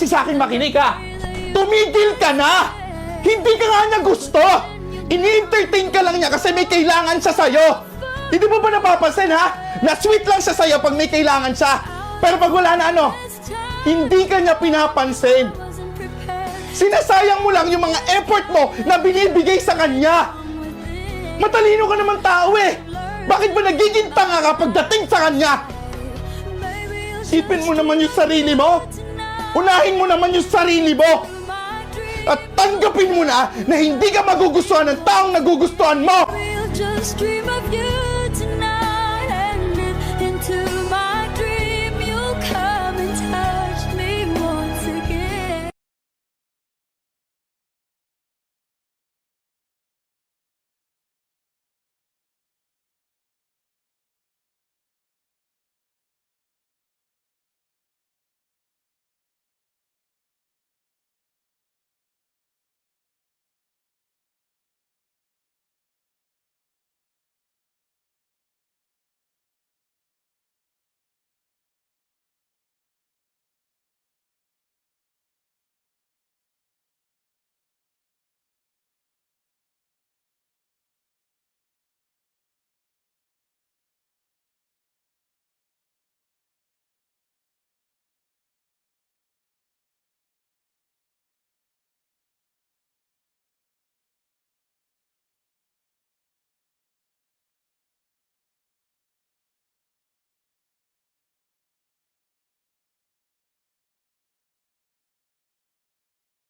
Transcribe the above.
kasi sa akin makinig ha. Tumigil ka na! Hindi ka nga niya gusto! Ini-entertain ka lang niya kasi may kailangan siya sa'yo! Hindi mo ba napapansin ha? Na sweet lang siya sa'yo pag may kailangan siya. Pero pag wala na ano, hindi ka niya pinapansin. Sinasayang mo lang yung mga effort mo na binibigay sa kanya. Matalino ka naman tao eh. Bakit ba nagiging tanga ka pagdating sa kanya? Isipin mo naman yung sarili mo. Unahin mo naman yung sarili mo. At tanggapin mo na hindi ka magugustuhan ng taong nagugustuhan mo. We'll just dream of you.